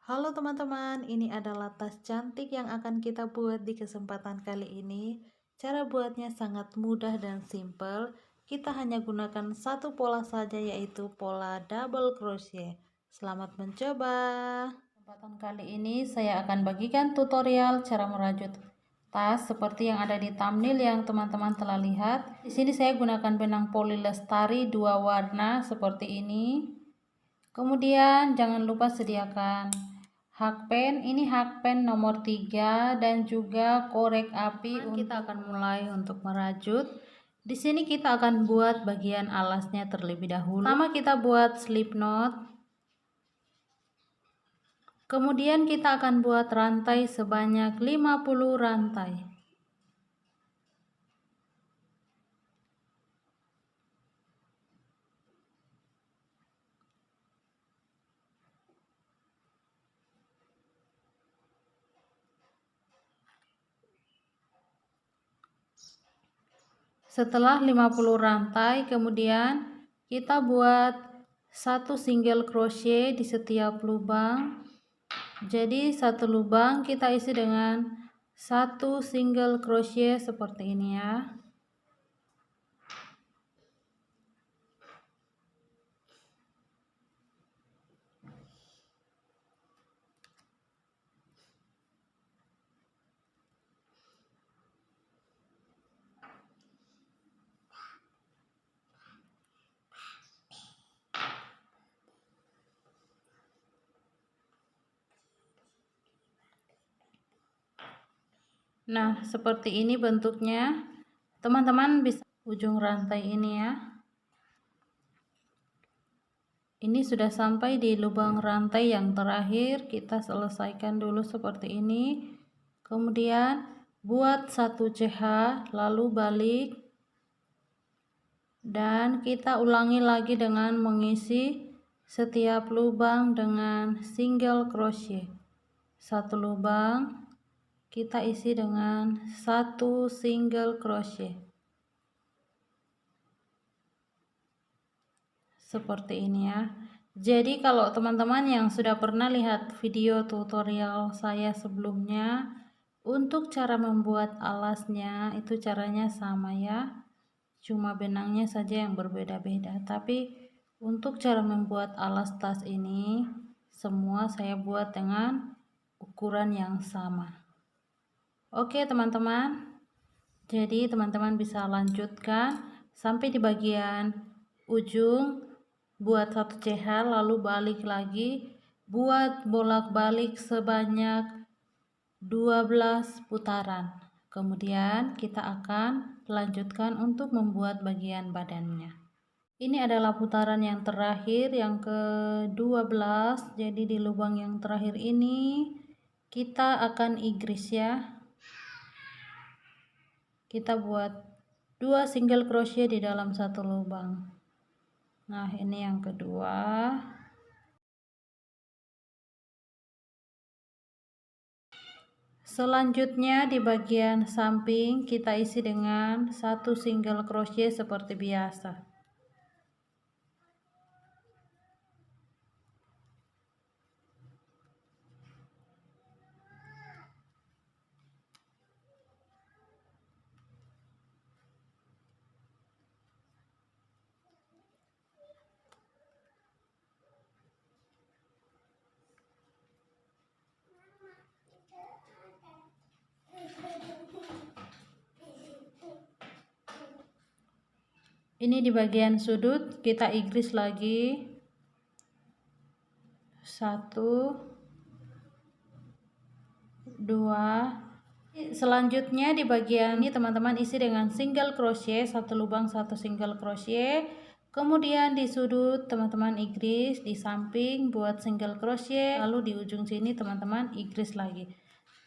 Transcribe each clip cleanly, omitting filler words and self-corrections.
Halo teman-teman, ini adalah tas cantik yang akan kita buat di kesempatan kali ini. Cara buatnya sangat mudah dan simple. Kita hanya gunakan satu pola saja, yaitu pola double crochet. Selamat mencoba. Kesempatan kali ini saya akan bagikan tutorial cara merajut tas seperti yang ada di thumbnail yang teman-teman telah lihat. Di sini saya gunakan benang poli lestari 2 warna seperti ini. Kemudian jangan lupa sediakan hakpen, ini hakpen nomor 3 dan juga korek api. Kita akan mulai untuk merajut. Di sini kita akan buat bagian alasnya terlebih dahulu. Pertama kita buat slip knot. Kemudian kita akan buat rantai sebanyak 50 rantai. Setelah 50 rantai, kemudian kita buat satu single crochet di setiap lubang. Jadi satu lubang kita isi dengan satu single crochet seperti ini ya. Nah, seperti ini bentuknya. Teman-teman bisa ujung rantai ini ya. Ini sudah sampai di lubang rantai yang terakhir. Kita selesaikan dulu seperti ini. Kemudian buat satu CH, lalu balik. Dan kita ulangi lagi dengan mengisi setiap lubang dengan single crochet. Satu lubang kita isi dengan satu single crochet seperti ini ya. Jadi kalau teman-teman yang sudah pernah lihat video tutorial saya sebelumnya, untuk cara membuat alasnya itu caranya sama ya, cuma benangnya saja yang berbeda-beda. Tapi untuk cara membuat alas tas ini semua saya buat dengan ukuran yang sama. Oke teman-teman, jadi teman-teman bisa lanjutkan sampai di bagian ujung, buat satu CH lalu balik lagi, buat bolak-balik sebanyak 12 putaran. Kemudian kita akan lanjutkan untuk membuat bagian badannya. Ini adalah putaran yang terakhir, yang ke-12. Jadi di lubang yang terakhir ini kita akan igris ya. Kita buat 2 single crochet di dalam satu lubang. Nah, ini yang kedua. Selanjutnya di bagian samping kita isi dengan satu single crochet seperti biasa. Ini di bagian sudut kita igris lagi 1 2. Selanjutnya di bagian ini teman-teman isi dengan single crochet, satu lubang satu single crochet. Kemudian di sudut teman-teman igris, di samping buat single crochet, lalu di ujung sini teman-teman igris lagi.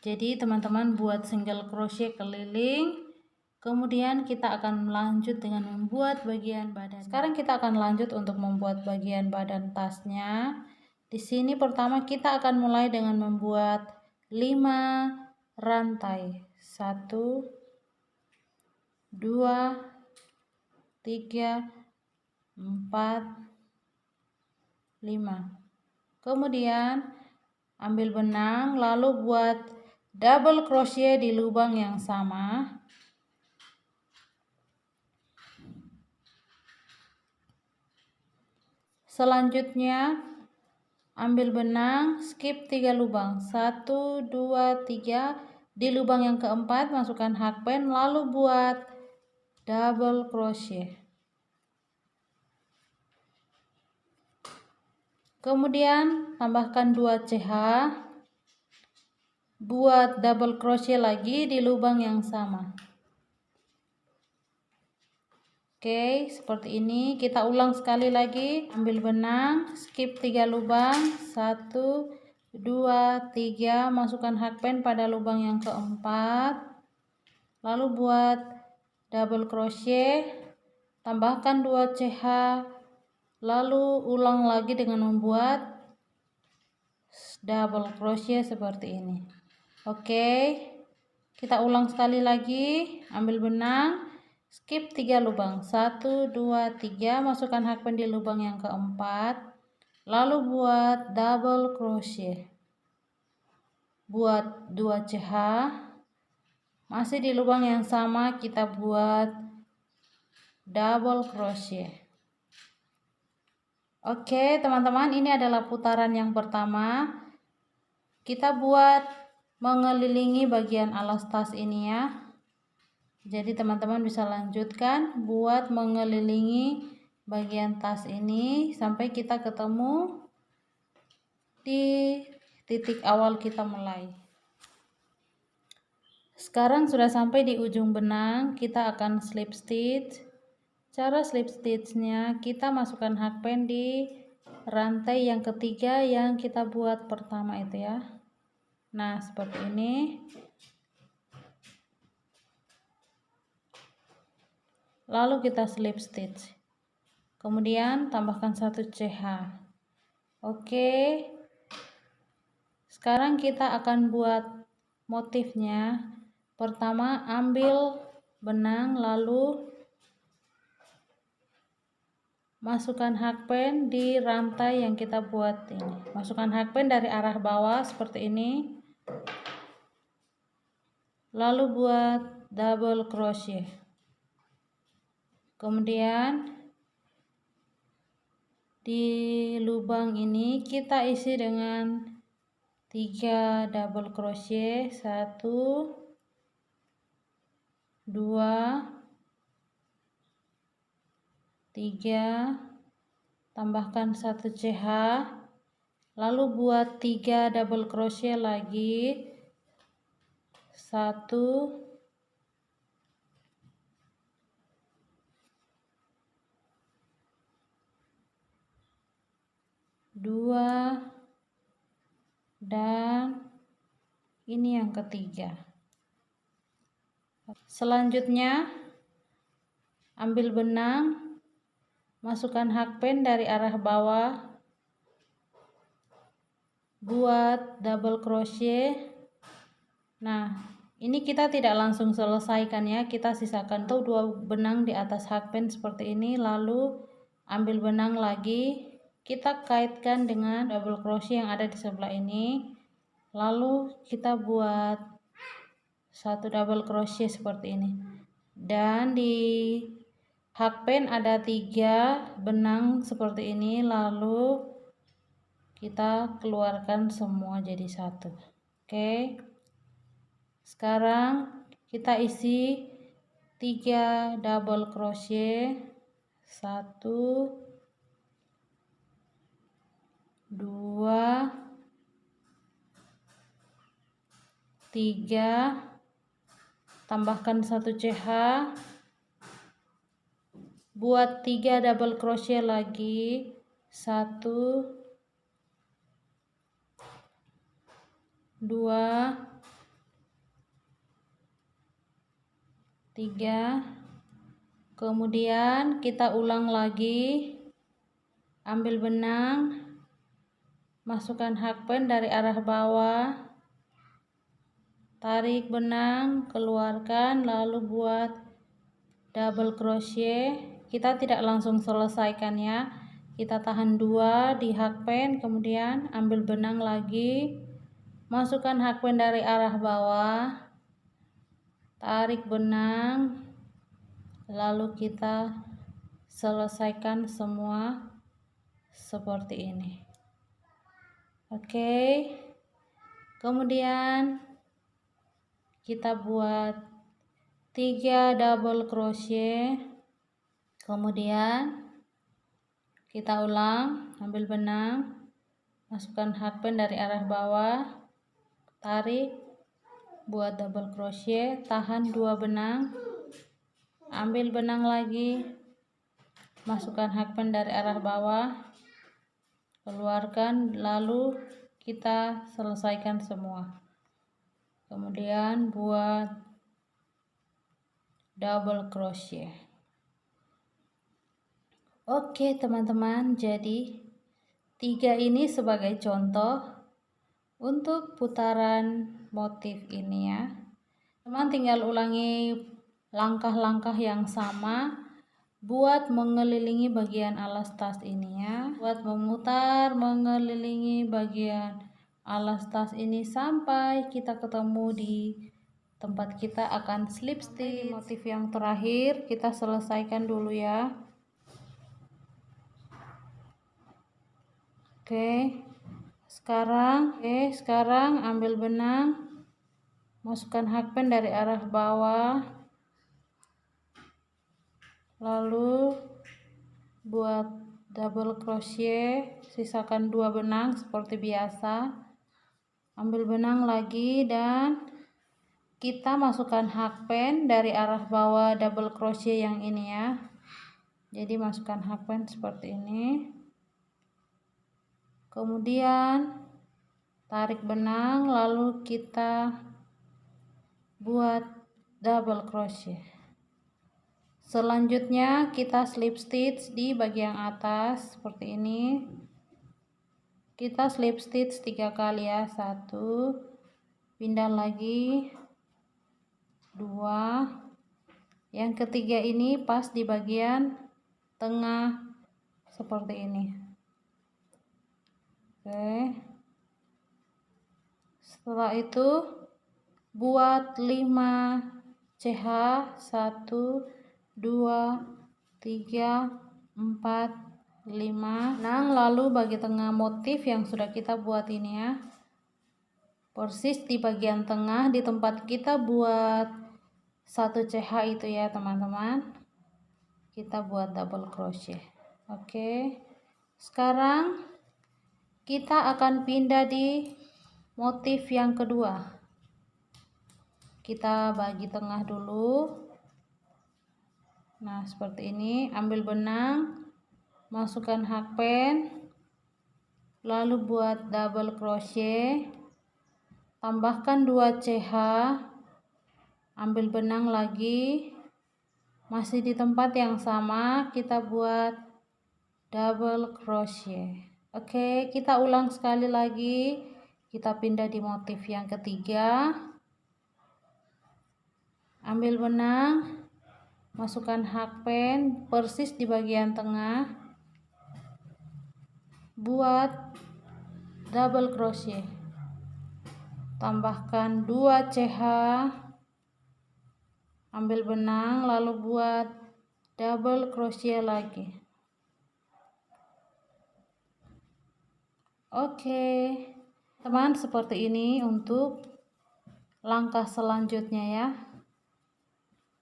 Jadi teman-teman buat single crochet keliling. Kemudian kita akan lanjut dengan membuat bagian badan. Sekarang kita akan lanjut untuk membuat bagian badan tasnya. Di sini pertama kita akan mulai dengan membuat 5 rantai. 1 2 3 4 5. Kemudian ambil benang, lalu buat double crochet di lubang yang sama. Selanjutnya ambil benang, skip 3 lubang, 1, 2, 3. Di lubang yang keempat masukkan hakpen, lalu buat double crochet. Kemudian tambahkan 2 CH, buat double crochet lagi di lubang yang sama. Oke, seperti ini. Kita ulang sekali lagi. Ambil benang, skip 3 lubang, 1, 2, 3, masukkan hakpen pada lubang yang keempat. Lalu buat double crochet, tambahkan 2 CH, lalu ulang lagi dengan membuat double crochet seperti ini. Oke, kita ulang sekali lagi. Ambil benang, skip 3 lubang, 1, 2, 3, masukkan hakpen di lubang yang keempat, lalu buat double crochet, buat 2 CH, masih di lubang yang sama kita buat double crochet. Oke teman-teman, ini adalah putaran yang pertama. Kita buat mengelilingi bagian alas tas ini ya. Jadi teman-teman bisa lanjutkan buat mengelilingi bagian tas ini sampai kita ketemu di titik awal kita mulai. Sekarang sudah sampai di ujung benang, kita akan slip stitch. Cara slip stitchnya, kita masukkan hakpen di rantai yang ketiga yang kita buat pertama itu ya. Nah seperti ini. Lalu kita slip stitch, kemudian tambahkan 1 CH. Oke, sekarang kita akan buat motifnya. Pertama ambil benang, lalu masukkan hakpen di rantai yang kita buat ini. Masukkan hakpen dari arah bawah seperti ini, lalu buat double crochet. Kemudian di lubang ini kita isi dengan 3 double crochet, 1, 2, 3, tambahkan 1 CH, lalu buat 3 double crochet lagi, 1, 2, dan ini yang ketiga. Selanjutnya ambil benang, masukkan hakpen dari arah bawah, buat double crochet. Nah ini kita tidak langsung selesaikan ya, kita sisakan tuh 2 benang di atas hakpen seperti ini, lalu ambil benang lagi, kita kaitkan dengan double crochet yang ada di sebelah ini, lalu kita buat 1 double crochet seperti ini. Dan di hakpen ada 3 benang seperti ini, lalu kita keluarkan semua jadi 1. Oke, sekarang kita isi 3 double crochet, 1, 2, 3, tambahkan 1 CH, buat 3 double crochet lagi, 1, 2, 3, kemudian kita ulang lagi. Ambil benang, masukkan hakpen dari arah bawah, tarik benang, keluarkan, lalu buat double crochet. Kita tidak langsung selesaikan ya, kita tahan 2 di hakpen, kemudian ambil benang lagi, masukkan hakband dari arah bawah, tarik benang, lalu kita selesaikan semua seperti ini. Oke, kemudian kita buat 3 double crochet, kemudian kita ulang, ambil benang, masukkan hakband dari arah bawah, tarik, buat double crochet, tahan 2 benang, ambil benang lagi, masukkan hakband dari arah bawah, keluarkan, lalu kita selesaikan semua. Kemudian buat double crochet. Oke teman-teman, jadi 3 ini sebagai contoh untuk putaran motif ini ya. Teman tinggal ulangi langkah-langkah yang sama buat mengelilingi bagian alas tas ini ya. Buat memutar mengelilingi bagian alas tas ini sampai kita ketemu di tempat kita akan slip stitch. Motif yang terakhir kita selesaikan dulu ya. Oke, sekarang ambil benang, masukkan hakband dari arah bawah, lalu buat double crochet, sisakan 2 benang seperti biasa, ambil benang lagi dan kita masukkan hakband dari arah bawah double crochet yang ini ya. Jadi masukkan hakband seperti ini, kemudian tarik benang, lalu kita buat double crochet. Selanjutnya kita slip stitch di bagian atas seperti ini. Kita slip stitch 3 kali ya, 1, pindah lagi, 2, yang ketiga ini pas di bagian tengah seperti ini. Oke, setelah itu buat 5 CH, 1, 2, 3, 4, 5. Lalu bagi tengah motif yang sudah kita buat ini ya, persis di bagian tengah di tempat kita buat 1 CH itu ya teman-teman, kita buat double crochet. Oke, sekarang kita akan pindah di motif yang kedua. Kita bagi tengah dulu. Nah seperti ini, ambil benang, masukkan hakband, lalu buat double crochet, tambahkan 2 CH, ambil benang lagi, masih di tempat yang sama kita buat double crochet. Oke, kita ulang sekali lagi, kita pindah di motif yang ketiga, ambil benang, masukkan hakband persis di bagian tengah, buat double crochet, tambahkan 2 CH, ambil benang, lalu buat double crochet lagi. Oke teman, seperti ini untuk langkah selanjutnya ya.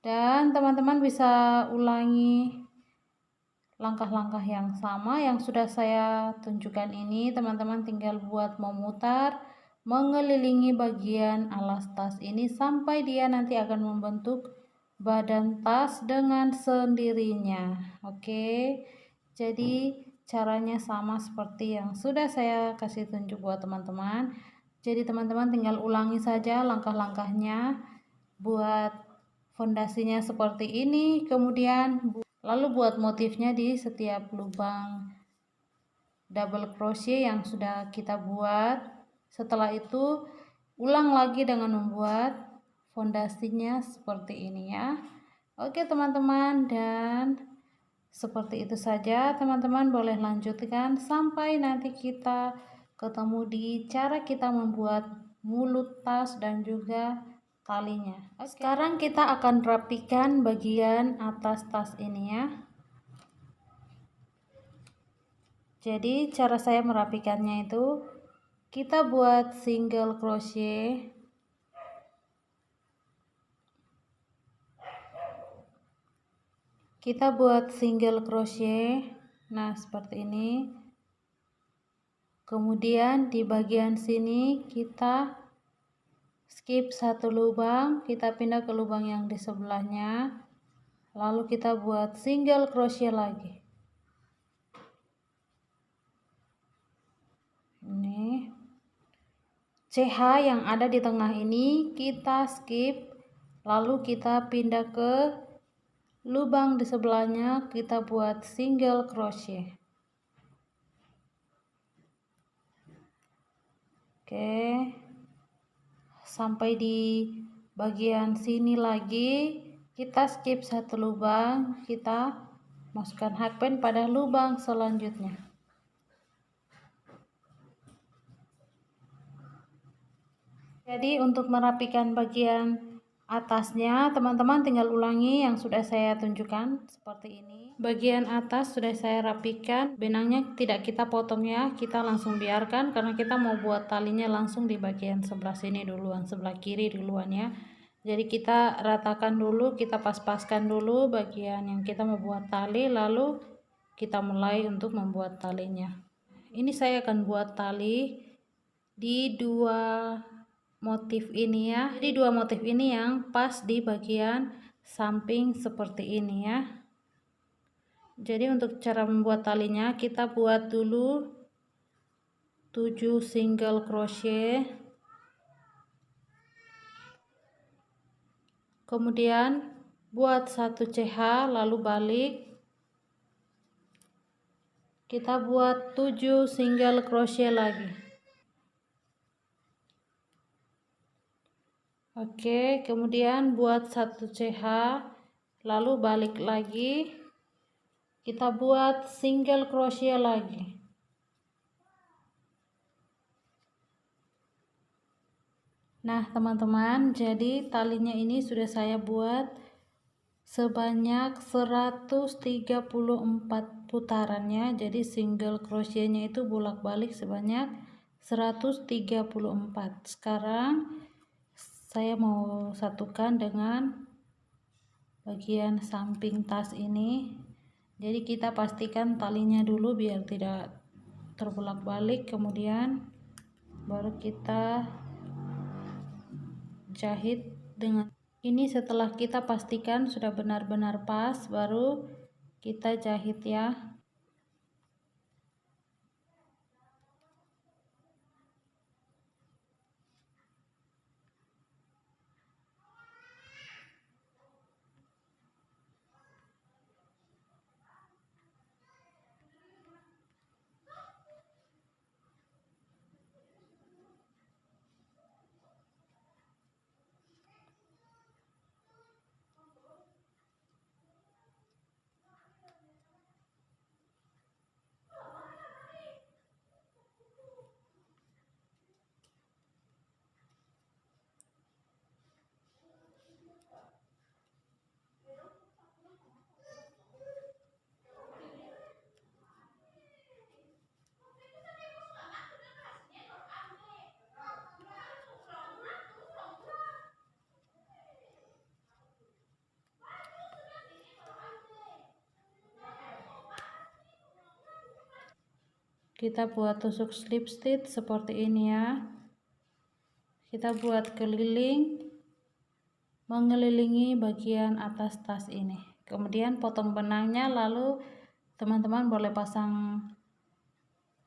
Dan teman-teman bisa ulangi langkah-langkah yang sama yang sudah saya tunjukkan ini. Teman-teman tinggal buat memutar mengelilingi bagian alas tas ini sampai dia nanti akan membentuk badan tas dengan sendirinya. Oke, jadi caranya sama seperti yang sudah saya kasih tunjuk buat teman-teman. Jadi teman-teman tinggal ulangi saja langkah-langkahnya, buat fondasinya seperti ini, kemudian lalu buat motifnya di setiap lubang double crochet yang sudah kita buat. Setelah itu ulang lagi dengan membuat fondasinya seperti ini ya. Oke teman-teman, dan seperti itu saja teman-teman, boleh lanjutkan sampai nanti kita ketemu di cara kita membuat mulut tas dan juga talinya. Sekarang kita akan rapikan bagian atas tas ini ya. Jadi cara saya merapikannya itu kita buat single crochet. Nah seperti ini. Kemudian di bagian sini kita skip satu lubang, kita pindah ke lubang yang di sebelahnya, lalu kita buat single crochet lagi. Ini CH yang ada di tengah ini kita skip, lalu kita pindah ke lubang di sebelahnya, kita buat single crochet. Oke, sampai di bagian sini lagi kita skip satu lubang, kita masukkan hakpen pada lubang selanjutnya. Jadi untuk merapikan bagian atasnya, teman-teman tinggal ulangi yang sudah saya tunjukkan seperti ini. Bagian atas sudah saya rapikan, benangnya tidak kita potong ya, kita langsung biarkan karena kita mau buat talinya langsung di bagian sebelah sini duluan, sebelah kiri duluan ya. Jadi kita ratakan dulu, kita pas-paskan dulu bagian yang kita mau buat tali, lalu kita mulai untuk membuat talinya. Ini saya akan buat tali di dua motif ini ya. Jadi dua motif ini yang pas di bagian samping seperti ini ya. Jadi untuk cara membuat talinya kita buat dulu 7 single crochet, kemudian buat 1 CH, lalu balik, kita buat 7 single crochet lagi. Oke, kemudian buat 1 CH, lalu balik lagi, kita buat single crochet lagi. Nah teman-teman, jadi talinya ini sudah saya buat sebanyak 134 putarannya. Jadi single crochetnya itu bolak-balik sebanyak 134. Sekarang saya mau satukan dengan bagian samping tas ini. Jadi kita pastikan talinya dulu biar tidak terbolak-balik, kemudian baru kita jahit dengan ini. Setelah kita pastikan sudah benar-benar pas, baru kita jahit ya. Kita buat tusuk slip stitch seperti ini ya. Kita buat keliling, mengelilingi bagian atas tas ini. Kemudian potong benangnya, lalu teman-teman boleh pasang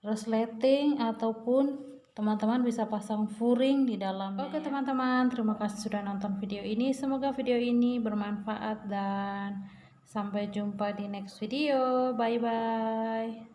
resleting ataupun teman-teman bisa pasang furing di dalamnya. Oke teman-teman, terima kasih sudah nonton video ini. Semoga video ini bermanfaat dan sampai jumpa di next video. Bye bye.